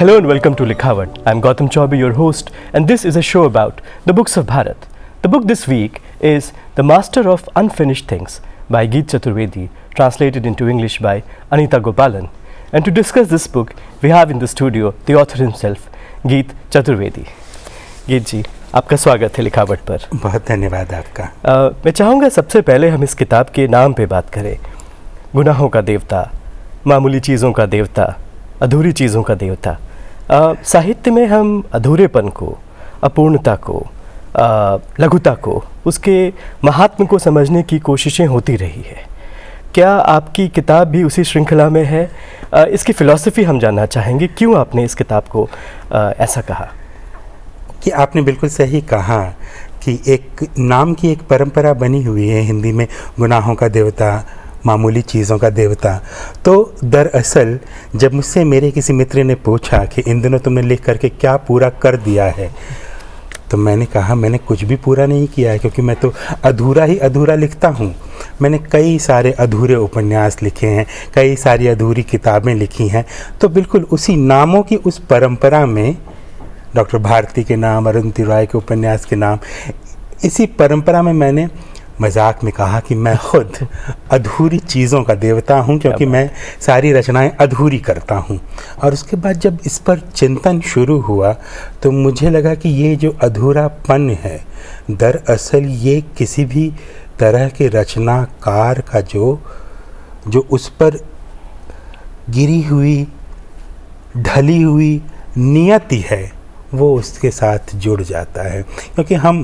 Hello and welcome to Likhavat. I'm Gautam Chaubey, your host, and this is a show about the books of Bharat. The book this week is The Master of Unfinished Things by Geet Chaturvedi, translated into English by Anita Gopalan. And to discuss this book, we have in the studio the author himself, Geet Chaturvedi. Geet जी, आपका स्वागत है लिखावट पर। बहुत धन्यवाद आपका। मैं चाहूँगा सबसे पहले हम इस किताब के नाम पे बात करें। गुनाहों का देवता, मामूली चीज़ों का देवता, अधूरी चीज़ों का देवता। साहित्य में हम अधूरेपन को, अपूर्णता को, लघुता को, उसके महात्म को समझने की कोशिशें होती रही है। क्या आपकी किताब भी उसी श्रृंखला में है? इसकी फ़िलॉसफी हम जानना चाहेंगे, क्यों आपने इस किताब को ऐसा कहा? कि आपने बिल्कुल सही कहा कि एक नाम की एक परंपरा बनी हुई है हिंदी में, गुनाहों का देवता, मामूली चीज़ों का देवता। तो दरअसल जब मुझसे मेरे किसी मित्र ने पूछा कि इन दिनों तुमने लिख करके क्या पूरा कर दिया है, तो मैंने कहा मैंने कुछ भी पूरा नहीं किया है, क्योंकि मैं तो अधूरा ही अधूरा लिखता हूँ। मैंने कई सारे अधूरे उपन्यास लिखे हैं, कई सारी अधूरी किताबें लिखी हैं। तो बिल्कुल उसी नामों की उस परंपरा में, डॉक्टर भारती के नाम, अरुंधति रॉय के उपन्यास के नाम, इसी परंपरा में मैंने मजाक में कहा कि मैं खुद अधूरी चीज़ों का देवता हूँ, क्योंकि मैं सारी रचनाएं अधूरी करता हूँ। और उसके बाद जब इस पर चिंतन शुरू हुआ तो मुझे लगा कि ये जो अधूरापन है, दरअसल ये किसी भी तरह के रचनाकार का जो उस पर गिरी हुई, ढली हुई नियति है, वो उसके साथ जुड़ जाता है। क्योंकि हम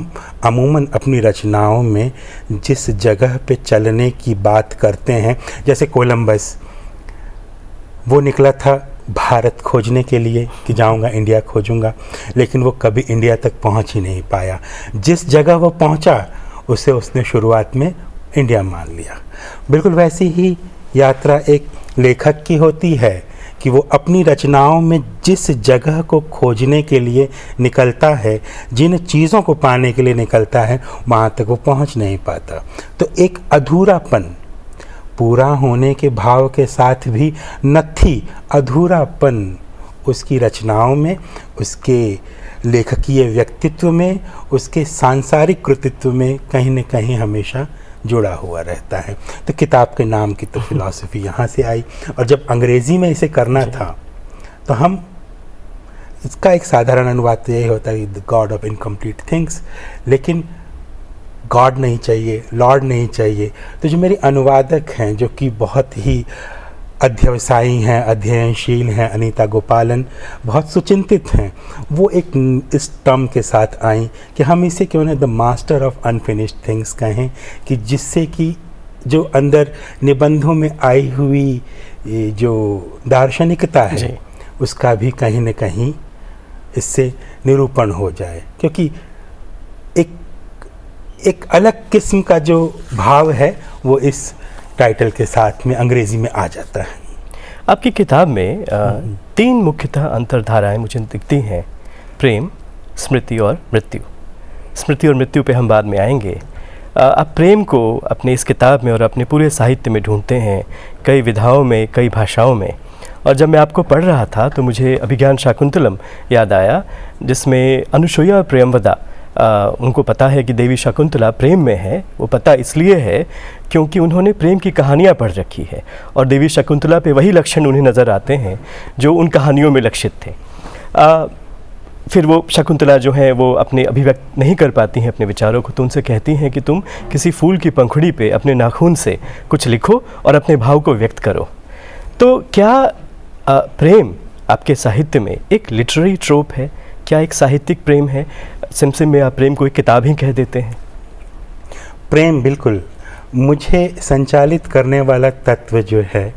अमूमन अपनी रचनाओं में जिस जगह पे चलने की बात करते हैं, जैसे कोलंबस, वो निकला था भारत खोजने के लिए कि जाऊंगा इंडिया खोजूंगा, लेकिन वो कभी इंडिया तक पहुंच ही नहीं पाया। जिस जगह वो पहुंचा उसे उसने शुरुआत में इंडिया मान लिया। बिल्कुल वैसी ही यात्रा एक लेखक की होती है कि वो अपनी रचनाओं में जिस जगह को खोजने के लिए निकलता है, जिन चीज़ों को पाने के लिए निकलता है, वहाँ तक वो पहुँच नहीं पाता। तो एक अधूरापन, पूरा होने के भाव के साथ भी नथी अधूरापन उसकी रचनाओं में, उसके लेखकीय व्यक्तित्व में, उसके सांसारिक कृतित्व में कहीं न कहीं हमेशा जुड़ा हुआ रहता है। तो किताब के नाम की तो फिलॉसफी यहाँ से आई। और जब अंग्रेज़ी में इसे करना था तो हम इसका एक साधारण अनुवाद तो यही होता है, the God of incomplete things, लेकिन गॉड नहीं चाहिए, लॉर्ड नहीं चाहिए। तो जो मेरे अनुवादक हैं, जो कि बहुत ही अध्यवसायी हैं, अध्ययनशील हैं, अनीता गोपालन, बहुत सुचिंतित हैं, वो एक इस टर्म के साथ आई कि हम इसे क्यों ना the master of unfinished things कहें, कि जिससे कि जो अंदर निबंधों में आई हुई जो दार्शनिकता है, उसका भी कहीं न कहीं इससे निरूपण हो जाए। क्योंकि एक अलग किस्म का जो भाव है वो इस टाइटल के साथ में अंग्रेज़ी में आ जाता है। आपकी किताब में तीन मुख्यतः अंतर्धाराएं मुझे दिखती हैं: प्रेम, स्मृति और मृत्यु। स्मृति और मृत्यु पे हम बाद में आएंगे। आप प्रेम को अपने इस किताब में और अपने पूरे साहित्य में ढूंढते हैं, कई विधाओं में, कई भाषाओं में। और जब मैं आपको पढ़ रहा था तो मुझे अभिज्ञान शाकुंतलम याद आया, जिसमें अनुसूया और प्रियंवदा, उनको पता है कि देवी शकुंतला प्रेम में है। वो पता इसलिए है क्योंकि उन्होंने प्रेम की कहानियाँ पढ़ रखी है, और देवी शकुंतला पे वही लक्षण उन्हें नज़र आते हैं जो उन कहानियों में लक्षित थे। फिर वो शकुंतला जो है वो अपने अभिव्यक्त नहीं कर पाती हैं अपने विचारों को, तो उनसे कहती हैं कि तुम किसी फूल की पंखुड़ी पे अपने नाखून से कुछ लिखो और अपने भाव को व्यक्त करो। तो क्या प्रेम आपके साहित्य में एक लिटरेरी ट्रोप है? क्या एक साहित्यिक प्रेम है? सिमसिम में आप प्रेम को एक किताब ही कह देते हैं? प्रेम बिल्कुल मुझे संचालित करने वाला तत्व जो है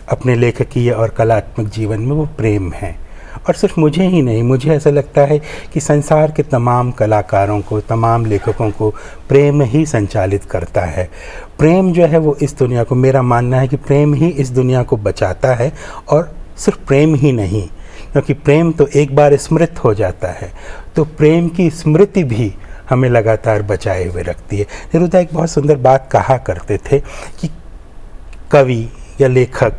अपने लेखकीय और कलात्मक जीवन में, वो प्रेम है। और सिर्फ मुझे ही नहीं, मुझे ऐसा लगता है कि संसार के तमाम कलाकारों को, तमाम लेखकों को प्रेम ही संचालित करता है। प्रेम जो है वो इस दुनिया को, मेरा मानना है कि प्रेम ही इस दुनिया को बचाता है। और सिर्फ प्रेम ही नहीं, क्योंकि प्रेम तो एक बार स्मृत हो जाता है, तो प्रेम की स्मृति भी हमें लगातार बचाए हुए रखती है। नेरुदा एक बहुत सुंदर बात कहा करते थे कि कवि या लेखक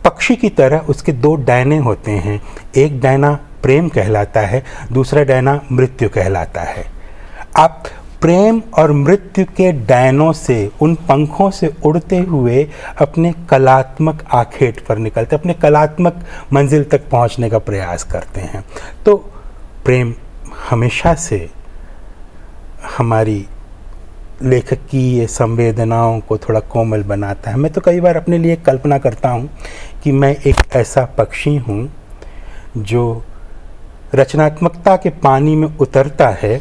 पक्षी की तरह उसके दो डैने होते हैं, एक डैना प्रेम कहलाता है, दूसरा डैना मृत्यु कहलाता है। आप प्रेम और मृत्यु के डैनों से, उन पंखों से उड़ते हुए अपने कलात्मक आखेट पर निकलते, अपने कलात्मक मंजिल तक पहुंचने का प्रयास करते हैं। तो प्रेम हमेशा से हमारी लेखक की ये संवेदनाओं को थोड़ा कोमल बनाता है। मैं तो कई बार अपने लिए कल्पना करता हूँ कि मैं एक ऐसा पक्षी हूँ जो रचनात्मकता के पानी में उतरता है,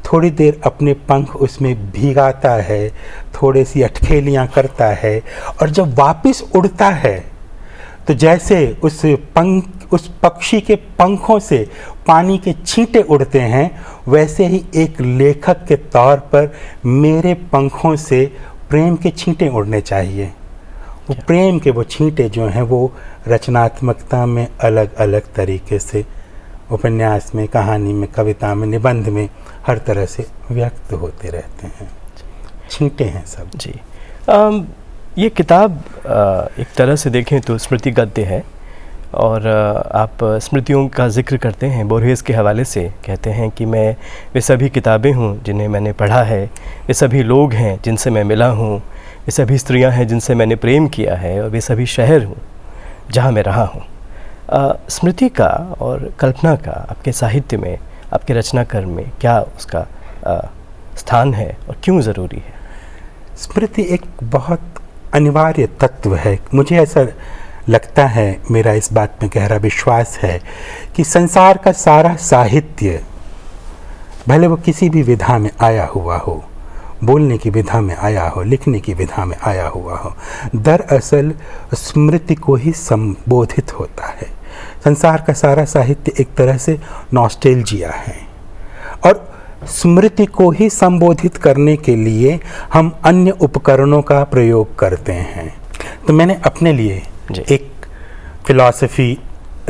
थोड़ी देर अपने पंख उसमें भीगाता है, थोड़ी सी अटखेलियाँ करता है, और जब वापस उड़ता है तो जैसे उस पक्षी के पंखों से पानी के छींटे उड़ते हैं, वैसे ही एक लेखक के तौर पर मेरे पंखों से प्रेम के छींटे उड़ने चाहिए। वो प्रेम के वो छींटे जो हैं वो रचनात्मकता में अलग अलग तरीके से उपन्यास में, कहानी में, कविता में, निबंध में हर तरह से व्यक्त होते रहते हैं। छींटे हैं सब। जी। ये किताब एक तरह से देखें तो स्मृति गद्य है, और आप स्मृतियों का जिक्र करते हैं बोर्हेस के हवाले से, कहते हैं कि मैं वे सभी किताबें हूँ जिन्हें मैंने पढ़ा है, वे सभी लोग हैं जिनसे मैं मिला हूँ, वे सभी स्त्रियाँ हैं जिनसे मैंने प्रेम किया है, और वे सभी शहर हूँ जहाँ मैं रहा हूँ। स्मृति का और कल्पना का आपके साहित्य में, आपके रचनाक्रम में क्या उसका स्थान है और क्यों ज़रूरी है? स्मृति एक बहुत अनिवार्य तत्व है। मुझे ऐसा लगता है, मेरा इस बात में गहरा विश्वास है कि संसार का सारा साहित्य, भले वो किसी भी विधा में आया हुआ हो, बोलने की विधा में आया हो, लिखने की विधा में आया हुआ हो, दरअसल स्मृति को ही संबोधित होता है। संसार का सारा साहित्य एक तरह से नॉस्टैल्जिया है, और स्मृति को ही संबोधित करने के लिए हम अन्य उपकरणों का प्रयोग करते हैं। तो मैंने अपने लिए एक फिलॉसफी,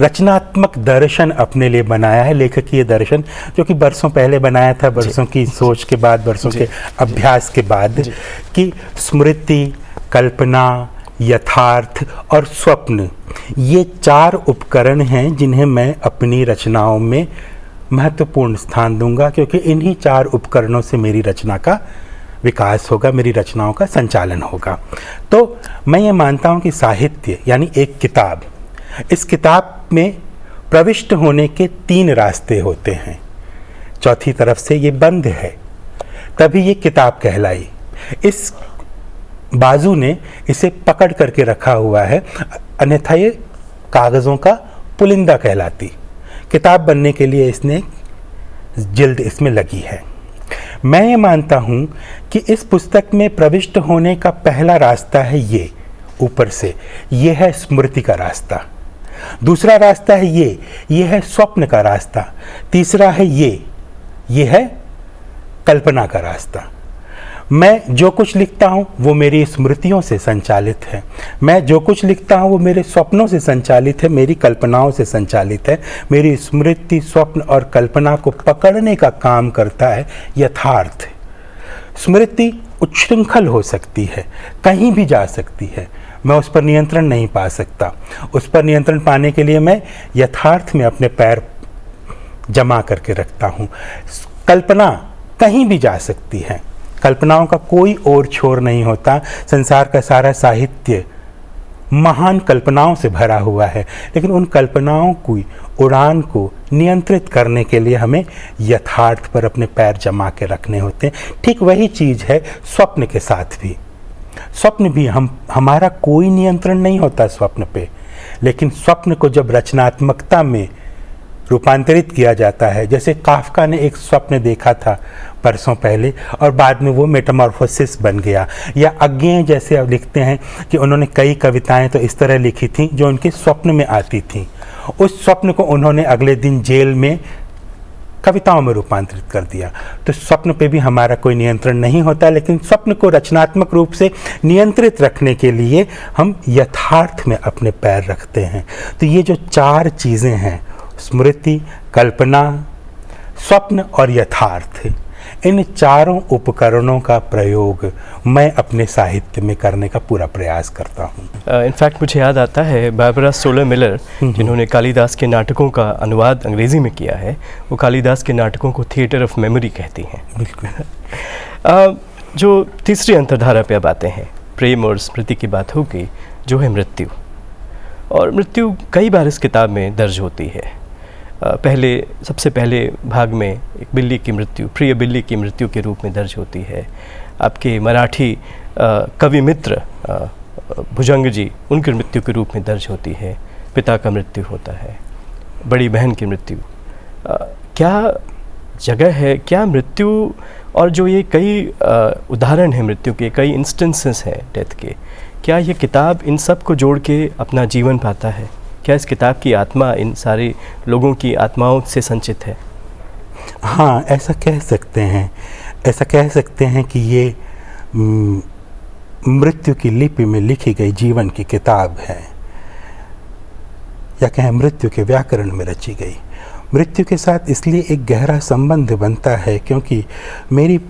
रचनात्मक दर्शन अपने लिए बनाया है, लेखकीय दर्शन, जो कि बरसों पहले बनाया था, बरसों की सोच के बाद, बरसों के अभ्यास के बाद, कि स्मृति, कल्पना, यथार्थ और स्वप्न, ये चार उपकरण हैं जिन्हें मैं अपनी रचनाओं में महत्वपूर्ण स्थान दूंगा, क्योंकि इन्हीं चार उपकरणों से मेरी रचना का विकास होगा, मेरी रचनाओं का संचालन होगा। तो मैं ये मानता हूँ कि साहित्य यानी एक किताब, इस किताब में प्रविष्ट होने के 3 रास्ते होते हैं। चौथी तरफ से ये बंद है, तभी ये किताब कहलाई। इस बाजू ने इसे पकड़ करके रखा हुआ है, अन्यथा ये कागज़ों का पुलिंदा कहलाती। किताब बनने के लिए इसने जिल्द इसमें लगी है। मैं ये मानता हूँ कि इस पुस्तक में प्रविष्ट होने का पहला रास्ता है ये, ऊपर से, ये है स्मृति का रास्ता। दूसरा रास्ता है ये है स्वप्न का रास्ता। तीसरा है ये है कल्पना का रास्ता। मैं जो कुछ लिखता हूँ वो मेरी स्मृतियों से संचालित है, मैं जो कुछ लिखता हूँ वो मेरे स्वप्नों से संचालित है, मेरी कल्पनाओं से संचालित है। मेरी स्मृति, स्वप्न और कल्पना को पकड़ने का काम करता है यथार्थ। स्मृति उच्छृंखल हो सकती है, कहीं भी जा सकती है, मैं उस पर नियंत्रण नहीं पा सकता। उस पर नियंत्रण पाने के लिए मैं यथार्थ में अपने पैर जमा करके रखता हूँ। कल्पना कहीं भी जा सकती है, कल्पनाओं का कोई और छोर नहीं होता। संसार का सारा साहित्य महान कल्पनाओं से भरा हुआ है, लेकिन उन कल्पनाओं की उड़ान को नियंत्रित करने के लिए हमें यथार्थ पर अपने पैर जमा के रखने होते हैं। ठीक वही चीज़ है स्वप्न के साथ भी। स्वप्न भी हमारा कोई नियंत्रण नहीं होता स्वप्न पे, लेकिन स्वप्न को जब रचनात्मकता में रूपांतरित किया जाता है, जैसे काफ्का ने एक स्वप्न देखा था बरसों पहले और बाद में वो मेटामॉर्फोसिस बन गया, या अज्ञेय जैसे अब लिखते हैं कि उन्होंने कई कविताएं तो इस तरह लिखी थी जो उनके स्वप्न में आती थी। उस स्वप्न को उन्होंने अगले दिन जेल में कविताओं में रूपांतरित कर दिया। तो स्वप्न पे भी हमारा कोई नियंत्रण नहीं होता, लेकिन स्वप्न को रचनात्मक रूप से नियंत्रित रखने के लिए हम यथार्थ में अपने पैर रखते हैं। तो ये जो 4 चीज़ें हैं, स्मृति, कल्पना, स्वप्न और यथार्थ, इन चारों उपकरणों का प्रयोग मैं अपने साहित्य में करने का पूरा प्रयास करता हूँ। इनफैक्ट मुझे याद आता है बारबरा सोलर मिलर, जिन्होंने कालिदास के नाटकों का अनुवाद अंग्रेज़ी में किया है, वो कालिदास के नाटकों को थिएटर ऑफ मेमोरी कहती हैं। बिल्कुल। जो तीसरी अंतर्धारा पे अब आते हैं, प्रेम और स्मृति की बात होगी, जो है मृत्यु। और मृत्यु कई बार इस किताब में दर्ज होती है। सबसे पहले भाग में एक बिल्ली की मृत्यु, प्रिय बिल्ली की मृत्यु के रूप में दर्ज होती है। आपके मराठी कवि मित्र भुजंग जी, उनकी मृत्यु के रूप में दर्ज होती है। पिता का मृत्यु होता है, बड़ी बहन की मृत्यु। क्या जगह है, क्या मृत्यु, और जो ये कई उदाहरण हैं मृत्यु के, कई इंस्टेंसेस हैं डेथ के, क्या ये किताब इन सब को जोड़ के अपना जीवन पाता है? क्या इस किताब की आत्मा इन सारे लोगों की आत्माओं से संचित है? हाँ, ऐसा कह सकते हैं। ऐसा कह सकते हैं कि ये मृत्यु की लिपि में लिखी गई जीवन की किताब है, या कहें मृत्यु के व्याकरण में रची गई। मृत्यु के साथ इसलिए एक गहरा संबंध बनता है क्योंकि मेरी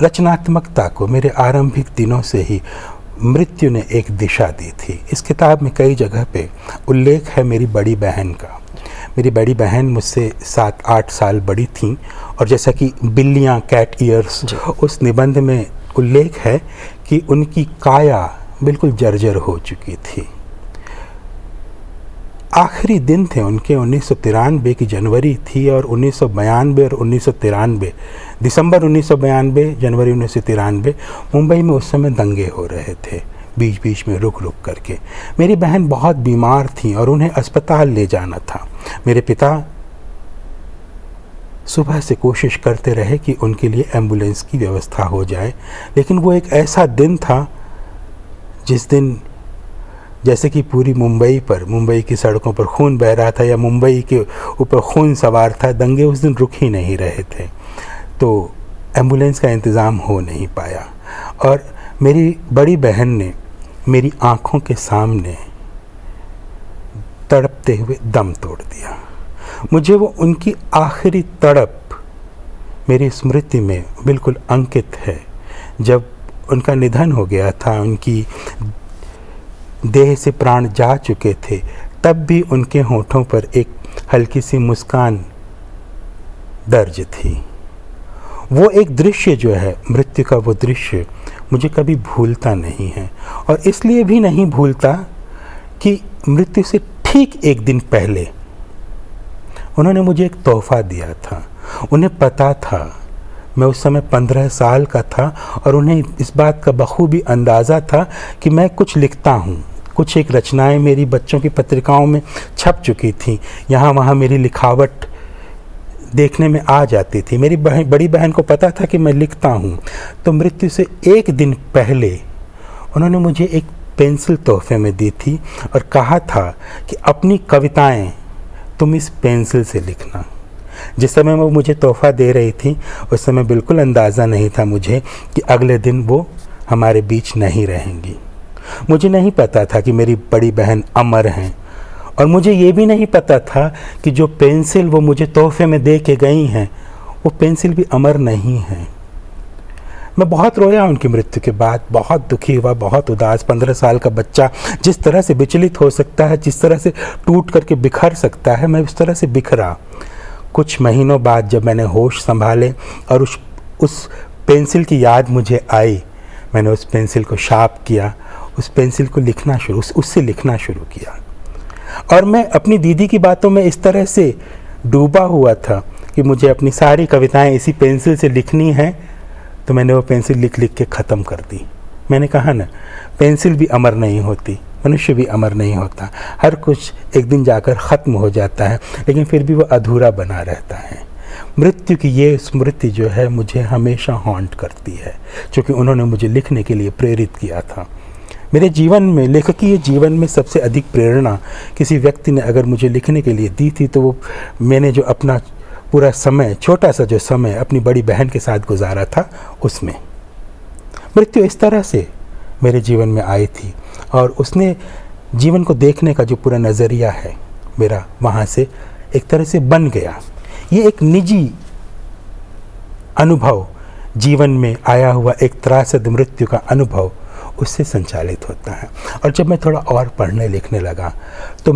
रचनात्मकता को मेरे आरंभिक दिनों से ही मृत्यु ने एक दिशा दी थी। इस किताब में कई जगह पे उल्लेख है मेरी बड़ी बहन का। मेरी बड़ी बहन मुझसे 7-8 साल बड़ी थी, और जैसा कि बिल्लियाँ, कैट ईयर्स, उस निबंध में उल्लेख है कि उनकी काया बिल्कुल जर्जर हो चुकी थी। आखिरी दिन थे उनके 1993 की जनवरी थी, और 1992 और 1993, दिसंबर 1992, जनवरी 1993, मुंबई में उस समय दंगे हो रहे थे, बीच बीच में रुक रुक करके। मेरी बहन बहुत बीमार थी और उन्हें अस्पताल ले जाना था। मेरे पिता सुबह से कोशिश करते रहे कि उनके लिए एम्बुलेंस की व्यवस्था हो जाए, लेकिन वो एक ऐसा दिन था जिस दिन जैसे कि पूरी मुंबई की सड़कों पर खून बह रहा था, या मुंबई के ऊपर खून सवार था। दंगे उस दिन रुक ही नहीं रहे थे, तो एम्बुलेंस का इंतज़ाम हो नहीं पाया, और मेरी बड़ी बहन ने मेरी आँखों के सामने तड़पते हुए दम तोड़ दिया। मुझे वो उनकी आखिरी तड़प मेरी स्मृति में बिल्कुल अंकित है। जब उनका निधन हो गया था, उनकी देह से प्राण जा चुके थे, तब भी उनके होठों पर एक हल्की सी मुस्कान दर्ज थी। वो एक दृश्य जो है, मृत्यु का वो दृश्य, मुझे कभी भूलता नहीं है। और इसलिए भी नहीं भूलता कि मृत्यु से ठीक एक दिन पहले उन्होंने मुझे एक तोहफ़ा दिया था। उन्हें पता था, मैं उस समय 15 साल का था, और उन्हें इस बात का बखूबी अंदाज़ा था कि मैं कुछ लिखता हूँ। कुछ एक रचनाएं मेरी बच्चों की पत्रिकाओं में छप चुकी थीं, यहाँ वहाँ मेरी लिखावट देखने में आ जाती थी। मेरी बड़ी बहन को पता था कि मैं लिखता हूँ। तो मृत्यु से एक दिन पहले उन्होंने मुझे एक पेंसिल तोहफे में दी थी और कहा था कि अपनी कविताएं तुम इस पेंसिल से लिखना। जिस समय वो मुझे तोहफ़ा दे रही थी, उस समय बिल्कुल अंदाज़ा नहीं था मुझे कि अगले दिन वो हमारे बीच नहीं रहेंगी। मुझे नहीं पता था कि मेरी बड़ी बहन अमर हैं, और मुझे ये भी नहीं पता था कि जो पेंसिल वो मुझे तोहफे में दे के गई हैं, वो पेंसिल भी अमर नहीं है। मैं बहुत रोया उनकी मृत्यु के बाद, बहुत दुखी हुआ, बहुत उदास। 15 साल का बच्चा जिस तरह से विचलित हो सकता है, जिस तरह से टूट करके बिखर सकता है, मैं उस तरह से बिखरा। कुछ महीनों बाद जब मैंने होश संभाले और उस पेंसिल की याद मुझे आई, मैंने उस पेंसिल को शार्प किया, उस पेंसिल को उससे लिखना शुरू किया। और मैं अपनी दीदी की बातों में इस तरह से डूबा हुआ था कि मुझे अपनी सारी कविताएं इसी पेंसिल से लिखनी है, तो मैंने वो पेंसिल लिख लिख के ख़त्म कर दी। मैंने कहा ना, पेंसिल भी अमर नहीं होती, मनुष्य भी अमर नहीं होता। हर कुछ एक दिन जाकर ख़त्म हो जाता है, लेकिन फिर भी वो अधूरा बना रहता है। मृत्यु की ये स्मृति जो है मुझे हमेशा हॉन्ट करती है, क्योंकि उन्होंने मुझे लिखने के लिए प्रेरित किया था। मेरे जीवन में, लेखकीय जीवन में सबसे अधिक प्रेरणा किसी व्यक्ति ने अगर मुझे लिखने के लिए दी थी, तो वो मैंने जो अपना पूरा समय, छोटा सा जो समय अपनी बड़ी बहन के साथ गुजारा था, उसमें मृत्यु इस तरह से मेरे जीवन में आई थी, और उसने जीवन को देखने का जो पूरा नज़रिया है मेरा, वहाँ से एक तरह से बन गया। ये एक निजी अनुभव जीवन में आया हुआ एक त्रासद मृत्यु का अनुभव उससे संचालित होता है। और जब मैं थोड़ा और पढ़ने लिखने लगा तो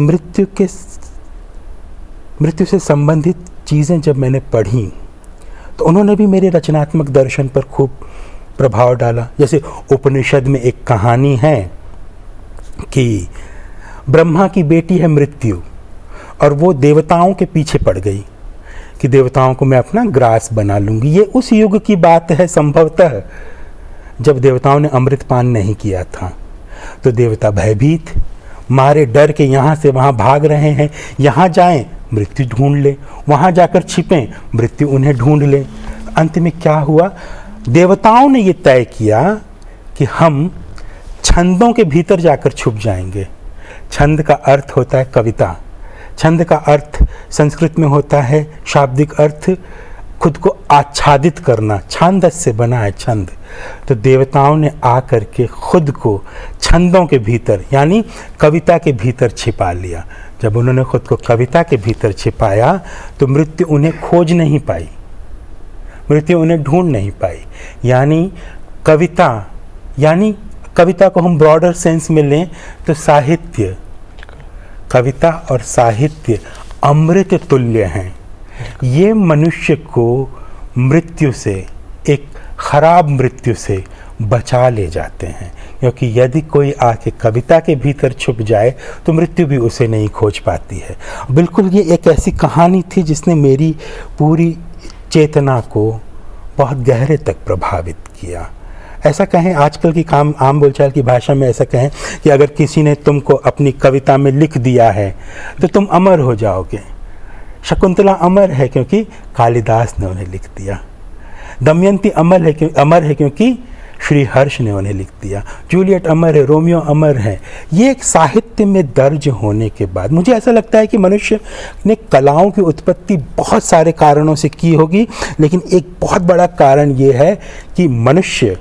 मृत्यु से संबंधित चीज़ें जब मैंने पढ़ी तो उन्होंने भी मेरे रचनात्मक दर्शन पर खूब प्रभाव डाला। जैसे उपनिषद में एक कहानी है कि ब्रह्मा की बेटी है मृत्यु और वो देवताओं के पीछे पड़ गई कि देवताओं को मैं अपना ग्रास बना लूँगी। ये उस युग की बात है संभवतः जब देवताओं ने अमृतपान नहीं किया था। तो देवता भयभीत, मारे डर के यहाँ से वहाँ भाग रहे हैं, यहाँ जाएं मृत्यु ढूंढ ले, वहाँ जाकर छिपें मृत्यु उन्हें ढूंढ ले। अंत में क्या हुआ, देवताओं ने ये तय किया कि हम छंदों के भीतर जाकर छुप जाएंगे। छंद का अर्थ होता है कविता, छंद का अर्थ संस्कृत में होता है शाब्दिक अर्थ खुद को आच्छादित करना, छांदस से बना है छंद। तो देवताओं ने आकर के खुद को छंदों के भीतर यानी कविता के भीतर छिपा लिया। जब उन्होंने खुद को कविता के भीतर छिपाया तो मृत्यु उन्हें खोज नहीं पाई, मृत्यु उन्हें ढूंढ नहीं पाई। यानी कविता को हम ब्रॉडर सेंस में लें तो साहित्य, कविता और साहित्य अमृत तुल्य हैं। ये मनुष्य को मृत्यु से, एक खराब मृत्यु से बचा ले जाते हैं, क्योंकि यदि कोई आके कविता के भीतर छुप जाए तो मृत्यु भी उसे नहीं खोज पाती है। बिल्कुल ये एक ऐसी कहानी थी जिसने मेरी पूरी चेतना को बहुत गहरे तक प्रभावित किया। ऐसा कहें आजकल की आम बोलचाल की भाषा में ऐसा कहें कि अगर किसी ने तुमको अपनी कविता में लिख दिया है तो तुम अमर हो जाओगे। शकुंतला अमर है क्योंकि कालिदास ने उन्हें लिख दिया। दमयंती अमर है क्योंकि श्री हर्ष ने उन्हें लिख दिया। जूलियट अमर है, रोमियो अमर है। ये एक साहित्य में दर्ज होने के बाद मुझे ऐसा लगता है कि मनुष्य ने कलाओं की उत्पत्ति बहुत सारे कारणों से की होगी, लेकिन एक बहुत बड़ा कारण ये है कि मनुष्य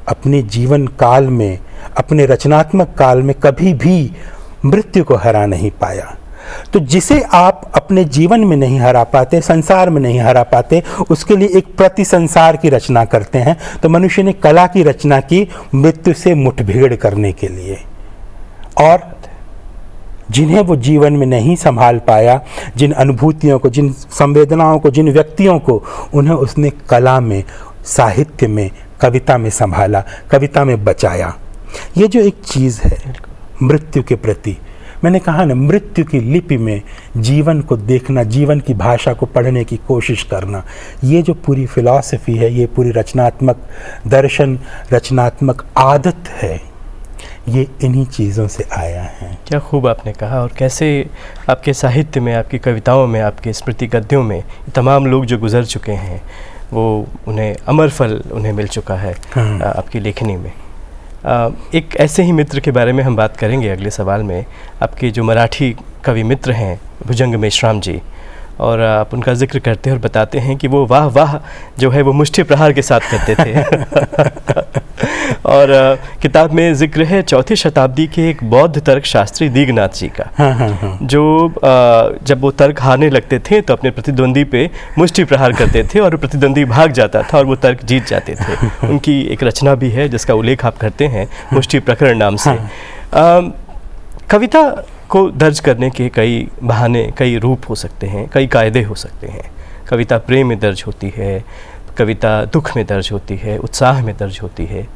अपने जीवन काल में, अपने रचनात्मक काल में कभी भी मृत्यु को हरा नहीं पाया। तो जिसे आप अपने जीवन में नहीं हरा पाते, संसार में नहीं हरा पाते, उसके लिए एक प्रति संसार की रचना करते हैं। तो मनुष्य ने कला की रचना की मृत्यु से मुठभेड़ करने के लिए, और जिन्हें वो जीवन में नहीं संभाल पाया, जिन अनुभूतियों को, जिन संवेदनाओं को, जिन व्यक्तियों को, उन्हें उसने कला में, साहित्य में, कविता में संभाला, कविता में बचाया। ये जो एक चीज़ है मृत्यु के प्रति, मैंने कहा ना, मृत्यु की लिपि में जीवन को देखना, जीवन की भाषा को पढ़ने की कोशिश करना, ये जो पूरी फिलॉसफी है, ये पूरी रचनात्मक दर्शन, रचनात्मक आदत है, ये इन्हीं चीज़ों से आया है। क्या खूब आपने कहा। और कैसे आपके साहित्य में, आपकी कविताओं में, आपके स्मृति गद्यों में तमाम लोग जो गुजर चुके हैं वो उन्हें अमर फल उन्हें मिल चुका है। हाँ। आपकी लेखनी में एक ऐसे ही मित्र के बारे में हम बात करेंगे अगले सवाल में। आपके जो मराठी कवि मित्र हैं भुजंग मेश्राम जी, और आप उनका जिक्र करते हैं और बताते हैं कि वो वाह वाह जो है वो मुष्टि प्रहार के साथ करते थे। और किताब में जिक्र है 4वीं शताब्दी के एक बौद्ध तर्क शास्त्री दीगनाथ जी का। हाँ। जो जब वो तर्क हारने लगते थे तो अपने प्रतिद्वंदी पे मुष्टि प्रहार करते थे और प्रतिद्वंदी भाग जाता था और वो तर्क जीत जाते थे। उनकी एक रचना भी है जिसका उल्लेख आप करते हैं मुष्टि प्रकरण नाम से। कविता को दर्ज करने के कई बहाने, कई रूप हो सकते हैं, कई कायदे हो सकते हैं। कविता प्रेम में दर्ज होती है, कविता दुख में दर्ज होती है, उत्साह में दर्ज होती है।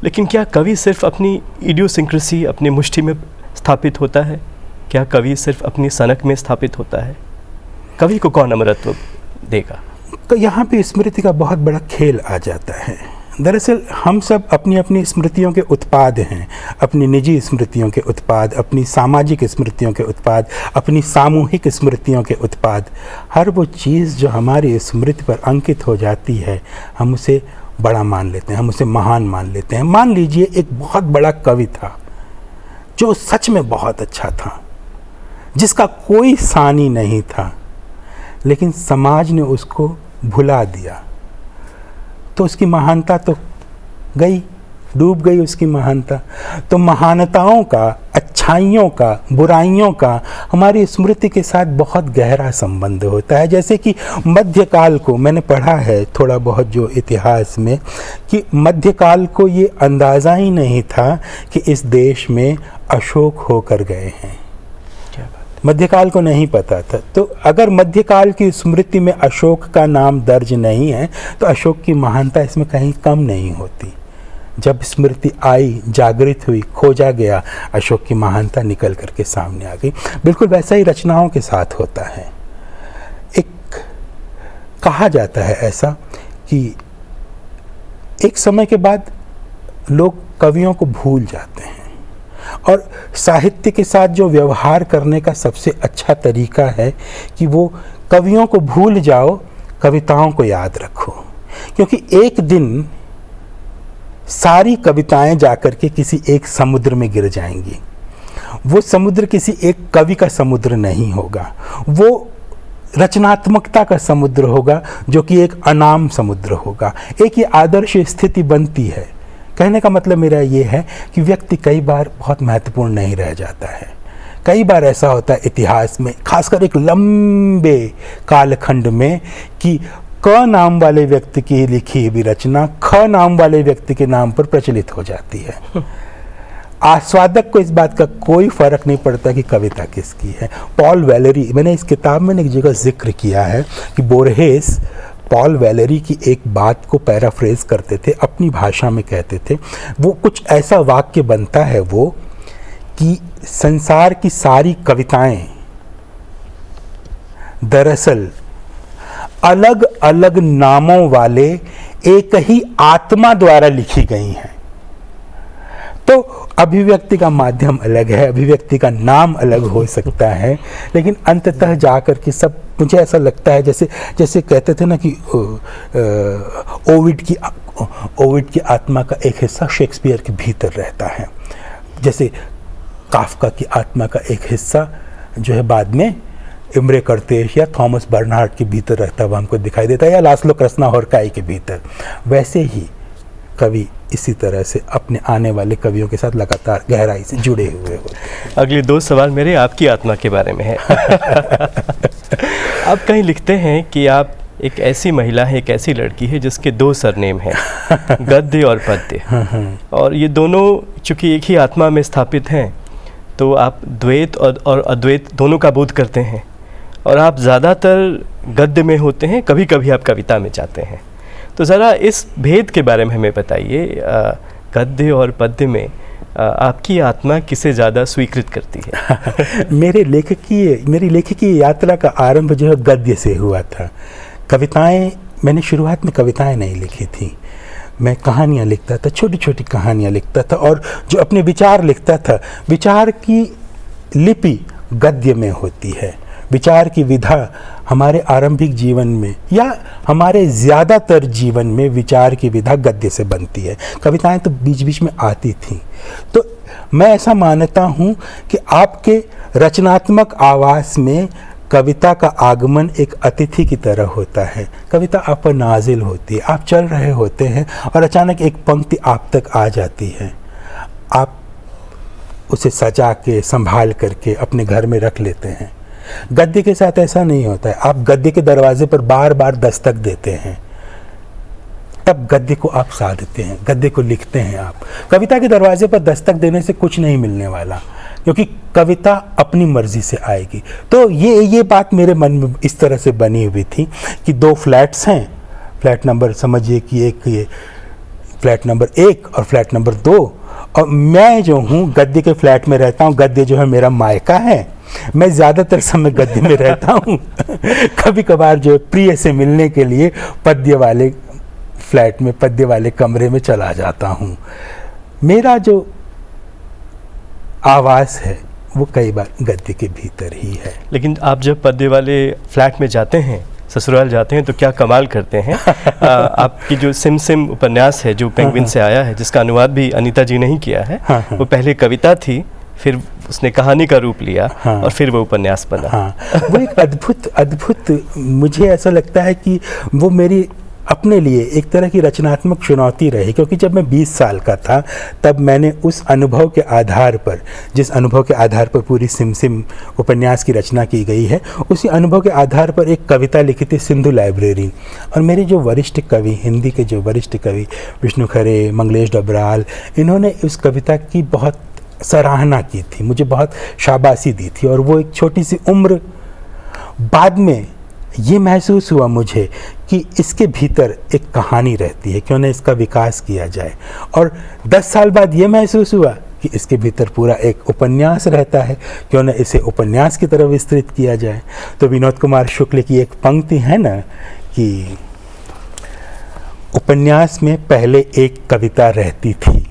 लेकिन क्या कवि सिर्फ अपनी इडियोसिंक्रेसी, अपनी मुष्टि में स्थापित होता है? क्या कवि सिर्फ अपनी सनक में स्थापित होता है? कवि को कौन अमरत्व देगा? तो यहाँ पे स्मृति का बहुत बड़ा खेल आ जाता है। दरअसल हम सब अपनी अपनी स्मृतियों के उत्पाद हैं, अपनी निजी स्मृतियों के उत्पाद, अपनी सामाजिक स्मृतियों के उत्पाद, अपनी सामूहिक स्मृतियों के उत्पाद। हर वो चीज़ जो हमारी स्मृति पर अंकित हो जाती है, हम उसे बड़ा मान लेते हैं, हम उसे महान मान लेते हैं। मान लीजिए एक बहुत बड़ा कवि था जो सच में बहुत अच्छा था, जिसका कोई सानी नहीं था, लेकिन समाज ने उसको भुला दिया, तो उसकी महानता तो गई, डूब गई उसकी महानता। तो महानताओं का, अच्छाइयों का, बुराइयों का हमारी स्मृति के साथ बहुत गहरा संबंध होता है। जैसे कि मध्यकाल को मैंने पढ़ा है थोड़ा बहुत जो इतिहास में, कि मध्यकाल को ये अंदाज़ा ही नहीं था कि इस देश में अशोक होकर गए हैं। मध्यकाल को नहीं पता था। तो अगर मध्यकाल की स्मृति में अशोक का नाम दर्ज नहीं है तो अशोक की महानता इसमें कहीं कम नहीं होती। जब स्मृति आई, जागृत हुई, खोजा गया, अशोक की महानता निकल करके सामने आ गई। बिल्कुल वैसा ही रचनाओं के साथ होता है। एक कहा जाता है ऐसा कि एक समय के बाद लोग कवियों को भूल जाते हैं, और साहित्य के साथ जो व्यवहार करने का सबसे अच्छा तरीका है कि वो कवियों को भूल जाओ, कविताओं को याद रखो। क्योंकि एक दिन सारी कविताएं जाकर के किसी एक समुद्र में गिर जाएंगी। वो समुद्र किसी एक कवि का समुद्र नहीं होगा, वो रचनात्मकता का समुद्र होगा, जो कि एक अनाम समुद्र होगा। एक ये आदर्श स्थिति बनती है। कहने का मतलब मेरा ये है कि व्यक्ति कई बार बहुत महत्वपूर्ण नहीं रह जाता है। कई बार ऐसा होता है इतिहास में, खासकर एक लंबे कालखंड में, कि क नाम वाले व्यक्ति की लिखी हुई रचना ख नाम वाले व्यक्ति के नाम पर प्रचलित हो जाती है। आस्वादक को इस बात का कोई फर्क नहीं पड़ता कि कविता किसकी है। पॉल वेलेरी, मैंने इस किताब में एक जगह जिक्र किया है कि बोरहेस पॉल वेलेरी की एक बात को पैराफ्रेज करते थे, अपनी भाषा में कहते थे। वो कुछ ऐसा वाक्य बनता है वो कि संसार की सारी कविताएं दरअसल अलग अलग नामों वाले एक ही आत्मा द्वारा लिखी गई हैं। तो अभिव्यक्ति का माध्यम अलग है, अभिव्यक्ति का नाम अलग हो सकता है, लेकिन अंततः जाकर के सब, मुझे ऐसा लगता है जैसे जैसे कहते थे ना कि ओविड की आत्मा का एक हिस्सा शेक्सपियर के भीतर रहता है, जैसे काफ्का की आत्मा का एक हिस्सा जो है बाद में इम्रे कर्तेश या थॉमस बर्नहार्ड के भीतर रहता हुआ हमको दिखाई देता है, या लास्लो कृष्णाहोरकाई के भीतर। वैसे ही कवि इसी तरह से अपने आने वाले कवियों के साथ लगातार गहराई से जुड़े हुए होते हैं। अगले दो सवाल मेरे आपकी आत्मा के बारे में है। आप कहीं लिखते हैं कि आप एक ऐसी महिला है, एक ऐसी लड़की है जिसके दो सरनेम हैं, गद्य और पद्य, और ये दोनों चूँकि एक ही आत्मा में स्थापित हैं, तो आप द्वैत और अद्वैत दोनों का बोध करते हैं, और आप ज़्यादातर गद्य में होते हैं, कभी कभी आप कविता में जाते हैं। तो ज़रा इस भेद के बारे में हमें बताइए, गद्य और पद्य में आपकी आत्मा किसे ज़्यादा स्वीकृत करती है? मेरी लेखकीय यात्रा का आरंभ जो है गद्य से हुआ था। कविताएं, मैंने शुरुआत में कविताएं नहीं लिखी थी, मैं कहानियाँ लिखता था, छोटी छोटी कहानियाँ लिखता था, और जो अपने विचार लिखता था, विचार की लिपि गद्य में होती है। विचार की विधा हमारे आरंभिक जीवन में या हमारे ज़्यादातर जीवन में विचार की विधा गद्य से बनती है। कविताएं तो बीच बीच में आती थीं। तो मैं ऐसा मानता हूँ कि आपके रचनात्मक आवास में कविता का आगमन एक अतिथि की तरह होता है। कविता आप पर नाजिल होती है, आप चल रहे होते हैं और अचानक एक पंक्ति आप तक आ जाती है। आप उसे सजा के, संभाल करके अपने घर में रख लेते हैं। गद्य के साथ ऐसा नहीं होता है। आप गद्य के दरवाजे पर बार बार दस्तक देते हैं, तब गद्य को आप साधते हैं, गद्य को लिखते हैं आप। कविता के दरवाजे पर दस्तक देने से कुछ नहीं मिलने वाला, क्योंकि कविता अपनी मर्जी से आएगी। तो ये बात मेरे मन में इस तरह से बनी हुई थी कि दो फ्लैट्स हैं, फ्लैट नंबर समझिए कि एक ये फ्लैट नंबर 1 और फ्लैट नंबर 2, और मैं जो हूँ गद्य के फ्लैट में रहता हूँ। गद्य जो है मेरा मायका है, मैं ज़्यादातर समय गद्य में रहता हूँ। कभी कभार जो प्रिय से मिलने के लिए पद्य वाले फ्लैट में, पद्य वाले कमरे में चला जाता हूँ। मेरा जो आवास है वो कई बार गद्य के भीतर ही है। लेकिन आप जब पद्य वाले फ्लैट में जाते हैं, ससुराल जाते हैं, तो क्या कमाल करते हैं। आपकी जो सिम सिम उपन्यास है जो पेंगुइन से आया है, जिसका अनुवाद भी अनीता जी ने ही किया है, वो पहले कविता थी, फिर उसने कहानी का रूप लिया, और फिर वो उपन्यास बना। वो एक अद्भुत मुझे ऐसा लगता है कि वो मेरी अपने लिए एक तरह की रचनात्मक चुनौती रही, क्योंकि जब मैं 20 साल का था तब मैंने उस अनुभव के आधार पर, जिस अनुभव के आधार पर पूरी सिमसिम उपन्यास की रचना की गई है, उसी अनुभव के आधार पर एक कविता लिखी थी, सिंधु लाइब्रेरी। और मेरे जो वरिष्ठ कवि, हिंदी के जो वरिष्ठ कवि विष्णु खरे, मंगलेश डबराल, इन्होंने उस कविता की बहुत सराहना की थी, मुझे बहुत शाबाशी दी थी। और वो एक छोटी सी उम्र, बाद में ये महसूस हुआ मुझे कि इसके भीतर एक कहानी रहती है, क्यों न इसका विकास किया जाए। और 10 साल बाद ये महसूस हुआ कि इसके भीतर पूरा एक उपन्यास रहता है, क्यों न इसे उपन्यास की तरफ विस्तृत किया जाए। तो विनोद कुमार शुक्ल की एक पंक्ति है ना कि उपन्यास में पहले एक कविता रहती थी,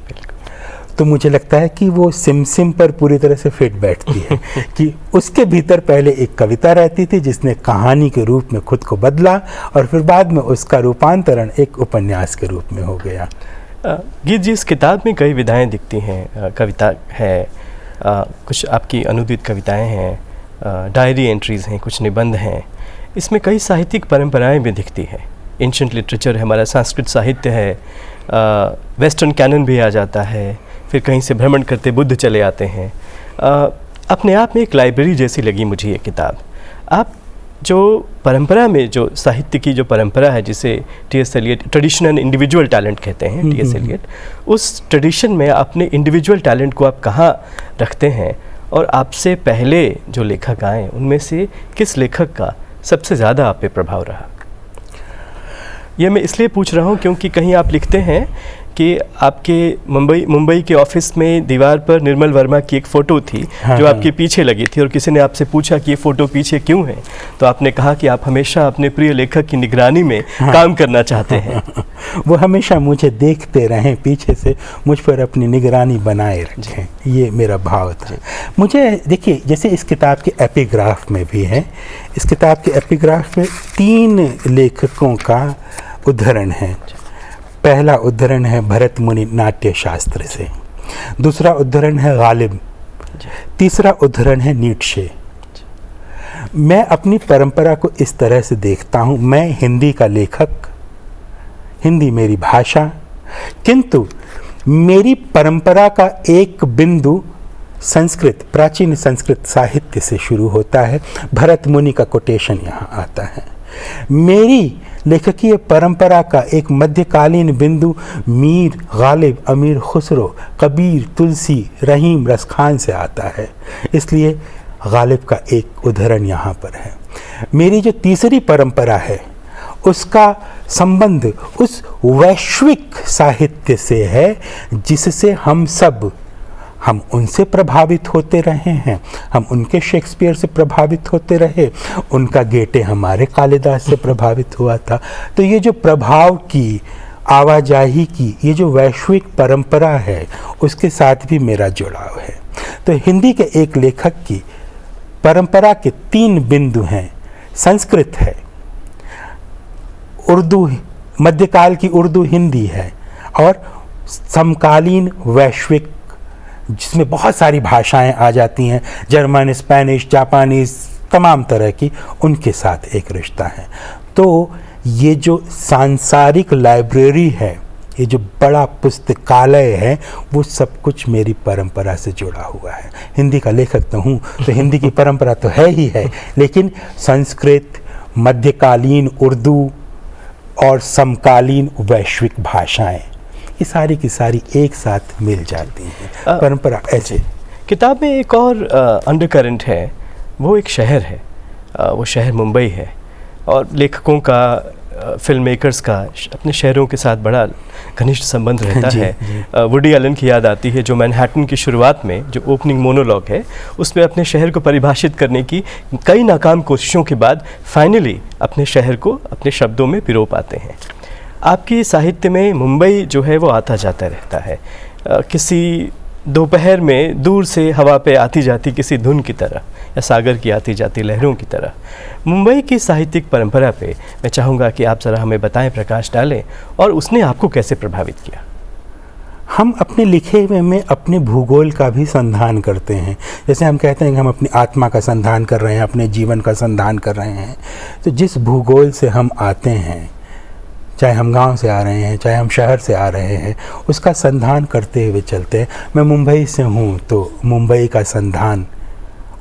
तो मुझे लगता है कि वो सिमसिम पर पूरी तरह से फिट बैठती है कि उसके भीतर पहले एक कविता रहती थी जिसने कहानी के रूप में खुद को बदला, और फिर बाद में उसका रूपांतरण एक उपन्यास के रूप में हो गया। गीत जी, इस किताब में कई विधाएं दिखती हैं, कविता है, कुछ आपकी अनुदित कविताएं हैं, डायरी एंट्रीज़ हैं, कुछ निबंध हैं, इसमें कई साहित्यिक परंपराएं भी दिखती हैं। एंशिएंट लिटरेचर है, हमारा संस्कृत साहित्य है, वेस्टर्न कैनन भी आ जाता है, फिर कहीं से भ्रमण करते बुद्ध चले आते हैं। अपने आप में एक लाइब्रेरी जैसी लगी मुझे ये किताब। आप जो परंपरा में, जो साहित्य की जो परंपरा है, जिसे T S. Eliot traditional individual talent कहते हैं, टी.एस. एलियट, उस ट्रेडिशन में अपने इंडिविजुअल टैलेंट को आप कहाँ रखते हैं? और आपसे पहले जो लेखक आए उनमें से किस लेखक का सबसे ज़्यादा आप पे प्रभाव रहा? ये मैं इसलिए पूछ रहा हूँ क्योंकि कहीं आप लिखते हैं कि आपके मुंबई के ऑफिस में दीवार पर निर्मल वर्मा की एक फ़ोटो थी, जो आपके पीछे लगी थी, और किसी ने आपसे पूछा कि ये फ़ोटो पीछे क्यों है, तो आपने कहा कि आप हमेशा अपने प्रिय लेखक की निगरानी में काम करना चाहते हैं। वो हमेशा मुझे देखते रहें, पीछे से मुझ पर अपनी निगरानी बनाए रखें, ये मेरा भाव था। मुझे देखिए, जैसे इस किताब के एपिग्राफ में भी है, इस किताब के एपिग्राफ में 3 लेखकों का उद्धरण है। पहला उद्धरण है भरत मुनि नाट्य शास्त्र से, दूसरा उद्धरण है गालिब, तीसरा उद्धरण है नीट्शे। मैं अपनी परंपरा को इस तरह से देखता हूँ, मैं हिंदी का लेखक, हिंदी मेरी भाषा, किंतु मेरी परंपरा का एक बिंदु संस्कृत, प्राचीन संस्कृत साहित्य से शुरू होता है। भरत मुनि का कोटेशन यहाँ आता है। मेरी लेखकीय परंपरा का एक मध्यकालीन बिंदु मीर गालिब, अमीर खुसरो, कबीर, तुलसी, रहीम, रसखान से आता है, इसलिए गालिब का एक उदाहरण यहाँ पर है। मेरी जो तीसरी परंपरा है उसका संबंध उस वैश्विक साहित्य से है जिससे हम उनसे प्रभावित होते रहे हैं, हम उनके शेक्सपियर से प्रभावित होते रहे, उनका गेटे हमारे कालिदास से प्रभावित हुआ था। तो ये जो प्रभाव की, आवाजाही की, ये जो वैश्विक परंपरा है, उसके साथ भी मेरा जुड़ाव है। तो हिंदी के एक लेखक की परंपरा के 3 बिंदु हैं। संस्कृत है, उर्दू, मध्यकाल की उर्दू हिंदी है, और समकालीन वैश्विक जिसमें बहुत सारी भाषाएं आ जाती हैं, जर्मन, स्पेनिश, जापानीज, तमाम तरह की, उनके साथ एक रिश्ता है। तो ये जो सांसारिक लाइब्रेरी है, ये जो बड़ा पुस्तकालय है, वो सब कुछ मेरी परंपरा से जुड़ा हुआ है। हिंदी का लेखक तो हूँ, तो हिंदी की परंपरा तो है ही है, लेकिन संस्कृत, मध्यकालीन उर्दू और समकालीन वैश्विक भाषाएं, ये सारी की सारी एक साथ मिल जाती हैं। परंपरा ऐसे। किताब में एक और अंडरकरेंट है, वो एक शहर है, वो शहर मुंबई है, और लेखकों का, फिल्म मेकर्स का अपने शहरों के साथ बड़ा घनिष्ठ संबंध रहता है। वुडी एलन की याद आती है, जो मैनहट्टन की शुरुआत में जो ओपनिंग मोनोलॉग है, उसमें अपने शहर को परिभाषित करने की कई नाकाम कोशिशों के बाद फाइनली अपने शहर को अपने शब्दों में पिरो पाते हैं। आपकी साहित्य में मुंबई जो है वो आता जाता रहता है, किसी दोपहर में दूर से हवा पे आती जाती किसी धुन की तरह, या सागर की आती जाती लहरों की तरह। मुंबई की साहित्यिक परंपरा पे मैं चाहूँगा कि आप ज़रा हमें बताएं, प्रकाश डालें, और उसने आपको कैसे प्रभावित किया। हम अपने लिखे हुए में अपने भूगोल का भी संधान करते हैं। जैसे हम कहते हैं कि हम अपनी आत्मा का संधान कर रहे हैं, अपने जीवन का संधान कर रहे हैं। तो जिस भूगोल से हम आते हैं, चाहे हम गांव से आ रहे हैं, चाहे हम शहर से आ रहे हैं, उसका संधान करते हुए चलते हैं। मैं मुंबई से हूँ तो मुंबई का संधान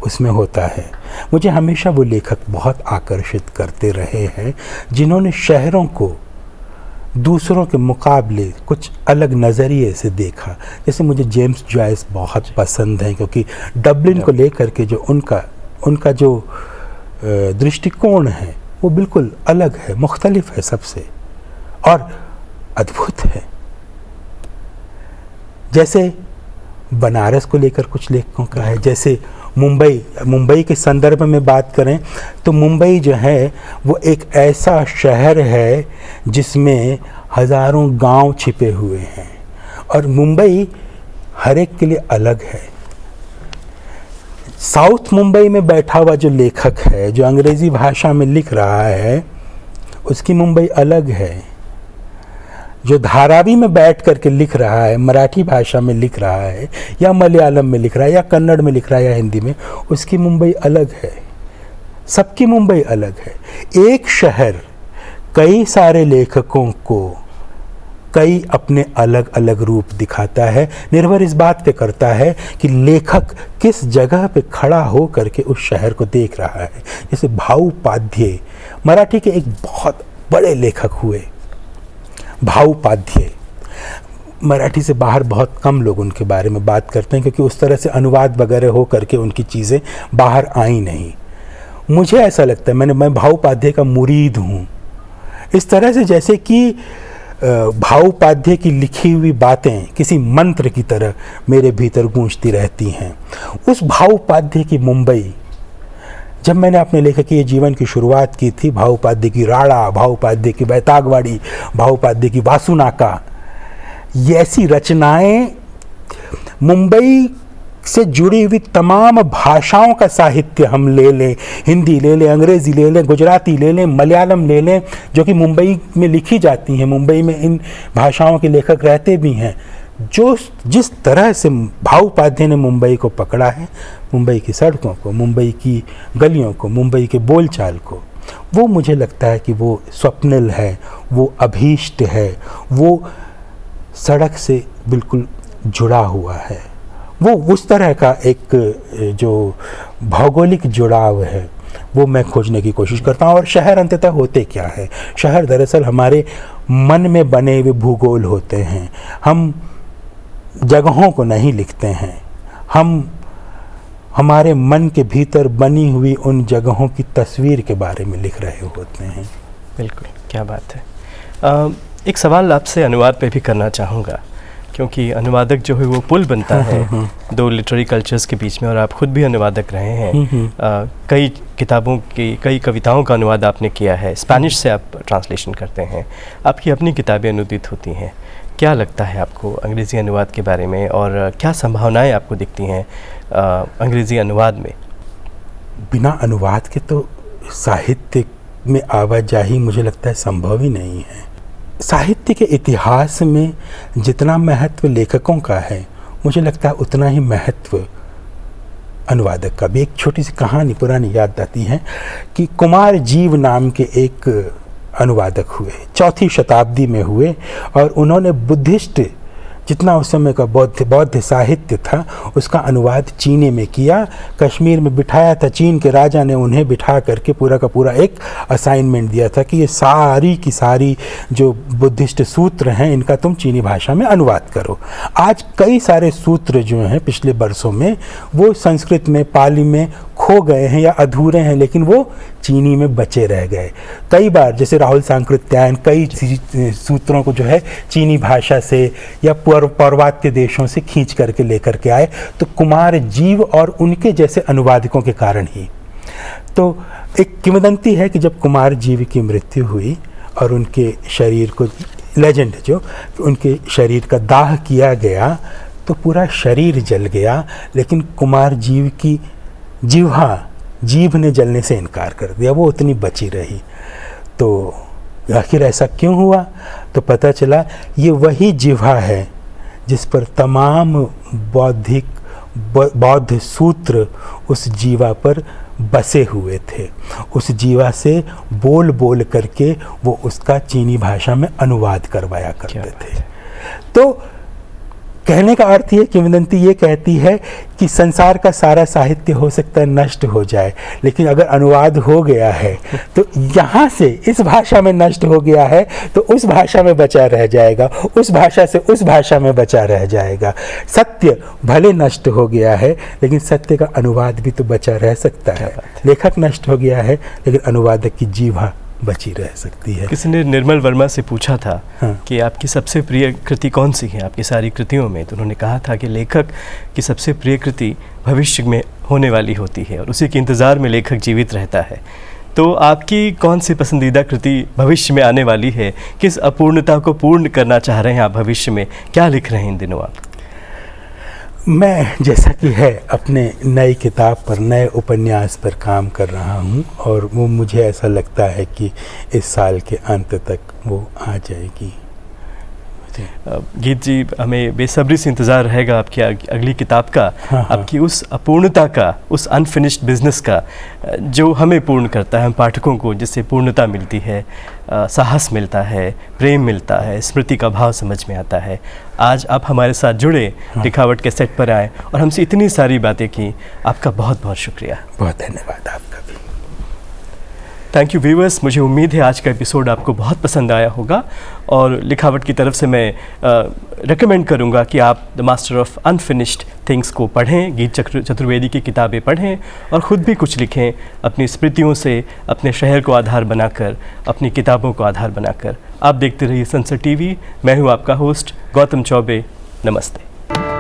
उसमें होता है। मुझे हमेशा वो लेखक बहुत आकर्षित करते रहे हैं जिन्होंने शहरों को दूसरों के मुकाबले कुछ अलग नज़रिए से देखा। जैसे मुझे जेम्स जॉयस बहुत पसंद हैं, क्योंकि डबलिन को लेकर के जो उनका जो दृष्टिकोण है वो बिल्कुल अलग है, मुख्तलिफ है सबसे, और अद्भुत है। जैसे बनारस को लेकर कुछ लेखकों का है, जैसे मुंबई के संदर्भ में बात करें तो मुंबई जो है वो एक ऐसा शहर है जिसमें हज़ारों गांव छिपे हुए हैं, और मुंबई हर एक के लिए अलग है। साउथ मुंबई में बैठा हुआ जो लेखक है, जो अंग्रेज़ी भाषा में लिख रहा है, उसकी मुंबई अलग है। जो धारावी में बैठ करके लिख रहा है, मराठी भाषा में लिख रहा है, या मलयालम में लिख रहा है, या कन्नड़ में लिख रहा है, या हिंदी में, उसकी मुंबई अलग है। सबकी मुंबई अलग है। एक शहर कई सारे लेखकों को कई अपने अलग अलग रूप दिखाता है। निर्भर इस बात पे करता है कि लेखक किस जगह पे खड़ा हो करके उस शहर को देख रहा है। जैसे भाऊ उपाध्याय मराठी के एक बहुत बड़े लेखक हुए। भाऊ उपाध्याय, मराठी से बाहर बहुत कम लोग उनके बारे में बात करते हैं, क्योंकि उस तरह से अनुवाद वगैरह हो करके उनकी चीज़ें बाहर आई नहीं। मुझे ऐसा लगता है, मैं भाऊ उपाध्याय का मुरीद हूँ। इस तरह से जैसे कि भाऊ उपाध्याय की लिखी हुई बातें किसी मंत्र की तरह मेरे भीतर गूंजती रहती हैं। उस भाऊ उपाध्याय की मुंबई, जब मैंने अपने लेखकीय जीवन की शुरुआत की थी, भाऊ उपाध्याय की राड़ा, भाऊ उपाध्याय की बैतागवाड़ी, भाऊ उपाध्याय की वासुनाका, ये ऐसी रचनाएं, मुंबई से जुड़ी हुई तमाम भाषाओं का साहित्य हम ले लें, हिंदी ले लें, अंग्रेज़ी ले लें, गुजराती ले लें, मलयालम ले लें, जो कि मुंबई में लिखी जाती हैं, मुंबई में इन भाषाओं के लेखक रहते भी हैं। जिस तरह से भाऊ उपाध्याय ने मुंबई को पकड़ा है, मुंबई की सड़कों को, मुंबई की गलियों को, मुंबई के बोलचाल को, वो मुझे लगता है कि वो स्वप्निल है, वो अभीष्ट है, वो सड़क से बिल्कुल जुड़ा हुआ है। वो उस तरह का एक जो भौगोलिक जुड़ाव है वो मैं खोजने की कोशिश करता हूँ। और शहर अंततः होते क्या है? शहर दरअसल हमारे मन में बने हुए भूगोल होते हैं। हम जगहों को नहीं लिखते हैं, हम हमारे मन के भीतर बनी हुई उन जगहों की तस्वीर के बारे में लिख रहे होते हैं। बिल्कुल, क्या बात है। एक सवाल आपसे अनुवाद पे भी करना चाहूँगा, क्योंकि अनुवादक जो है वो पुल बनता है दो लिटरेरी कल्चर्स के बीच में, और आप खुद भी अनुवादक रहे हैं। कई किताबों की, कई कविताओं का अनुवाद आपने किया है, स्पेनिश से आप ट्रांसलेशन करते हैं, आपकी अपनी किताबें अनुदित होती हैं। क्या लगता है आपको अंग्रेज़ी अनुवाद के बारे में, और क्या संभावनाएं आपको दिखती हैं अंग्रेज़ी अनुवाद में? बिना अनुवाद के तो साहित्य में आवाजाही मुझे लगता है संभव ही नहीं है। साहित्य के इतिहास में जितना महत्व लेखकों का है, मुझे लगता है उतना ही महत्व अनुवादक का भी। एक छोटी सी कहानी पुरानी याद आती है कि कुमार जीव नाम के एक अनुवादक हुए, 4वीं शताब्दी में हुए, और उन्होंने बुद्धिस्ट, जितना उस समय का बौद्ध साहित्य था, उसका अनुवाद चीनी में किया, कश्मीर में बिठाया था। चीन के राजा ने उन्हें बिठा करके पूरा का पूरा एक असाइनमेंट दिया था कि ये सारी की सारी जो बुद्धिस्ट सूत्र हैं, इनका तुम चीनी भाषा में अनुवाद करो। आज कई सारे सूत्र जो हैं पिछले बरसों में, वो संस्कृत में, पाली में खो गए हैं या अधूरे हैं, लेकिन वो चीनी में बचे रह गए। कई बार जैसे राहुल सांकृत्यायन कई सूत्रों को जो है चीनी भाषा से या पौर्वात्य देशों से खींच करके लेकर के आए, तो कुमार जीव और उनके जैसे अनुवादकों के कारण ही। तो एक किंवदंती है कि जब कुमार जीव की मृत्यु हुई और उनके शरीर को, लेजेंड जो, उनके शरीर का दाह किया गया, तो पूरा शरीर जल गया, लेकिन कुमार जीव की जीभ ने जलने से इनकार कर दिया, वो उतनी बची रही। तो आखिर ऐसा क्यों हुआ? तो पता चला ये वही जिह्वा है जिस पर तमाम बौद्ध सूत्र उस जीवा पर बसे हुए थे। उस जीवा से बोल बोल करके वो उसका चीनी भाषा में अनुवाद करवाया करते थे। तो कहने का अर्थ ये, किंवदंती ये कहती है कि संसार का सारा साहित्य हो सकता है नष्ट हो जाए, लेकिन अगर अनुवाद हो गया है तो यहाँ से इस भाषा में नष्ट हो गया है तो उस भाषा में बचा रह जाएगा, उस भाषा से उस भाषा में बचा रह जाएगा। सत्य भले नष्ट हो गया है लेकिन सत्य का अनुवाद भी तो बचा रह सकता है। लेखक नष्ट हो गया है लेकिन अनुवादक की जीवा बची रह सकती है। किसी ने निर्मल वर्मा से पूछा था कि आपकी सबसे प्रिय कृति कौन सी है आपकी सारी कृतियों में, तो उन्होंने कहा था कि लेखक की सबसे प्रिय कृति भविष्य में होने वाली होती है और उसी के इंतज़ार में लेखक जीवित रहता है। तो आपकी कौन सी पसंदीदा कृति भविष्य में आने वाली है? किस अपूर्णता को पूर्ण करना चाह रहे हैं आप भविष्य में? क्या लिख रहे हैं इन दिनों आप? मैं जैसा कि है अपने नई किताब पर, नए उपन्यास पर काम कर रहा हूं और वो मुझे ऐसा लगता है कि इस साल के अंत तक वो आ जाएगी। गीत जी, हमें बेसब्री से इंतज़ार रहेगा आपकी अगली किताब का। हाँ। आपकी उस अपूर्णता का, उस अनफिनिश्ड बिजनेस का जो हमें पूर्ण करता है, हम पाठकों को, जिससे पूर्णता मिलती है, साहस मिलता है, प्रेम मिलता है, स्मृति का भाव समझ में आता है। आज आप हमारे साथ जुड़े, लिखावट के सेट पर आए और हमसे इतनी सारी बातें की। आपका बहुत बहुत शुक्रिया। बहुत धन्यवाद आपका भी। थैंक यू व्यूअर्स, मुझे उम्मीद है आज का एपिसोड आपको बहुत पसंद आया होगा और लिखावट की तरफ से मैं रेकमेंड करूंगा कि आप the master of unfinished things को पढ़ें, गीत चतुर्वेदी की किताबें पढ़ें और ख़ुद भी कुछ लिखें अपनी स्मृतियों से, अपने शहर को आधार बनाकर, अपनी किताबों को आधार बनाकर। आप देखते रहिए संसद टीवी। मैं हूँ आपका होस्ट गौतम चौबे। नमस्ते।